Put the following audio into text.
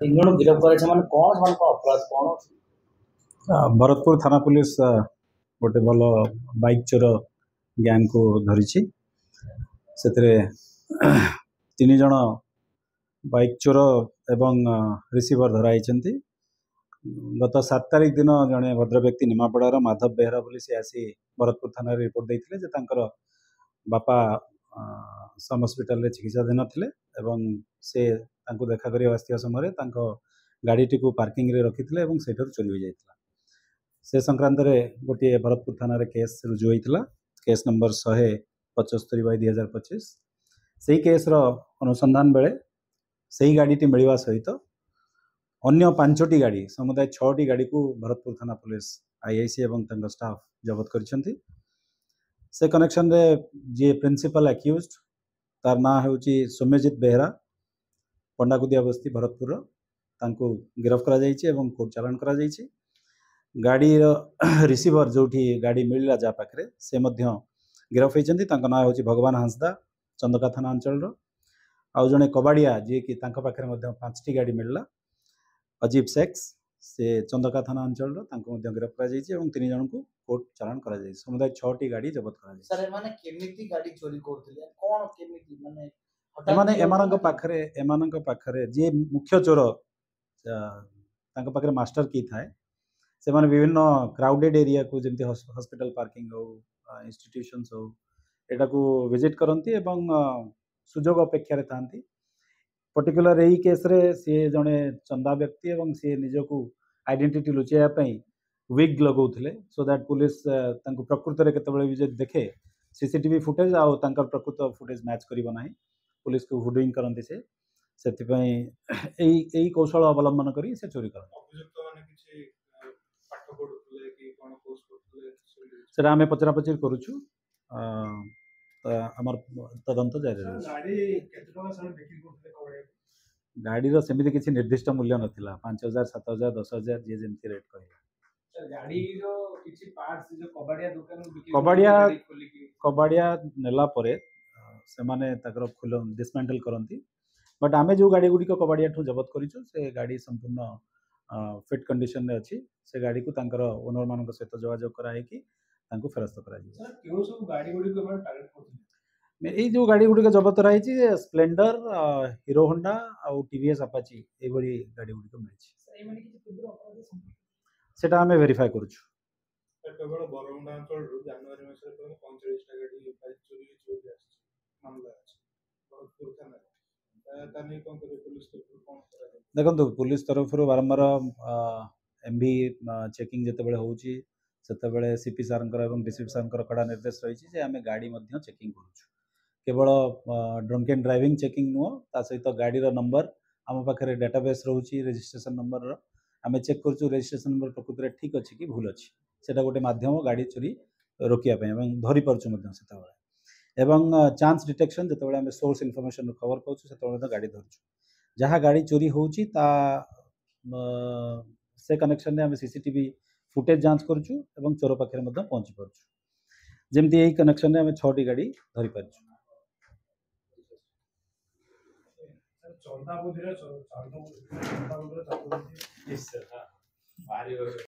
तीन जन गिरफ्त करे माने कौन मान अपराध कौन अछि? भरतपुर थाना पुलिस गोटे भल बाइक चोर गैंग को धरी से तीन जन बाइक चोर एवं रिसीवर धराई गत 7 तारिख दिन जड़े भद्र व्यक्ति निमापड़ार माधव बेहरा बोली से आसी भरतपुर थाना रिपोर्ट देते बापा सम हस्पिटाल चिकित्साधीन थे एवं से देखा कर आसवा समय गाड़ी टी पार्किंग रे रखी से चोरी हो जाता से संक्रांत गोटे भरतपुर थाना केस रुजु होता केस नंबर 175/2025 से केस अनुसंधान बेले से गाड़ी टी मिलवा सहित अन्य 5टी गाड़ी समुदाय 6टी गाड़ी को भरतपुर थाना पुलिस आईआईसी एवं स्टाफ जबत कर से कनेक्शन रे जी प्रिंसिपल एक्यूज तार ना हूँ सौम्यजित बेहरा पंडाकुदिया बस्ती भरतपुर तांको गिरफ्त करा जायछि एवं कोर्ट चालान करा जायछि गाड़ी रिसीवर जो गाड़ी मिलला जा पाखे से गिरफ्त होती ना हूँ भगवान हांसदा चंदका थाना अंचल आउ जड़े कबाड़िया जी की पाखे 5टी गाड़ी मिलला अजीब सेक्स से चंदका थाना अंचल गिरफ्त कर 3 जन को कोर्ट चालान करा जायछि समुदाय 6टी गाड़ी जबत करा जायछि। सर माने केमिति गाड़ी चोरी करथिले कोन केमिति एमानंक पाखरे जे मुख्य चोर पाखरे मास्टर की थाए से माने विभिन्न क्राउडेड एरिया को जमती हॉस्पिटल पार्किंग हो इंस्टीट्यूशंस हो एटा को विजिट करंती एवं सुजोग अपेक्षा रे थांती पर्टिकुलर यही केस रे सी जने चंदा व्यक्ति एवं सी निजको आइडेंटिटी लुचेया पई विग लगौथिले सो दैट पुलिस तांको प्रकृत रे केतबेले भी देखे सीसीटीवी फुटेज आ तांकर प्रकृत फुटेज मैच करिवो नाही पुलिस को हुडिंग करंती से सेति पई एई कौशल अवलंबन करी से चोरी करन अभियुक्त माने किछि पाठ पढुतले कि कोन कोर्स करतले सेटा हमें पचरा पचर करूछु आमर तदंत जारी रहछि। गाड़ी केते टका सर बिक्री करतले कबडे गाड़ी रो सेमिति किछि निर्दिष्ट मूल्य नथिला 5000 7000 10000 जे जेमति रेट कहला सर गाड़ी रो किछि पार्ट्स जो कबाड़िया दुकान बिक्री कबाड़िया नेला परे से माने तकर खुल डिसमेंटल करंती बट आमे जो गाड़ी गुडी को कबाड़िया ठू जबत करिछु से गाड़ी संपूर्ण फिट कंडीशन रे अछि से गाड़ी को तांकर ओनर मानक सहित जोगाजोग करा है कि तांको फेरस्त करा जी सर केउ सब गाड़ी गुडी को हम टारगेट करथिले ए जो गाड़ी गुडी को जबत रही छी स्प्लेंडर हीरो होंडा और टीवीएस अपाची ए बड़ी गाड़ी गुडी को मिलछि सर ए माने किछि पूर्व अपराध संपर्क सेटा हमें वेरीफाई करूछु सर केवल बरमुंडा अंचल जनवरी मास रे 45 टा गाड़ी बाइक चोरी चोरी आछि मामला अछि भरतपुर थाना तानी कोन करे पुलिस तरफ कोन करा देखो पुलिस तरफ बारंबार एमवी चेकिंग जिते बड़े होउची सेते बड़े सीपी सारंकर एवं डीसीपी सारंकर कड़ा निर्देश रही जे आमे गाड़ी मध्य चेकिंग करूछु केवल ड्रंक एंड ड्राइविंग चेकिंग नुह ता सहित गाड़ी रो नंबर आम पाखे डेटाबेस रोची रजिस्ट्रेशन नंबर आमे चेक करूछु रजिस्ट्रेशन नंबर प्रकृत रे ठीक अछि कि भूल अछि सेटा गोटे माध्यम गाड़ी चोरी रोकिया पे एवं धरि परछु मध्य सेता बळे एवं चांस डिटेक्शन जते बळे आमे सोर्स इन्फॉर्मेशन खबर पाउछु सेते बळे गाड़ी धरछु जहाँ गाड़ी चोरी होउची ता से कनेक्शन ने आमे सीसीटीवी फुटेज जांच करूछु एवं चोर पाखे मध्य पहुंची परछु जेमती एई कनेक्शन ने आमे 6टी गाड़ी धरि परछु चौथा बुधिरा चौथा बुधिरा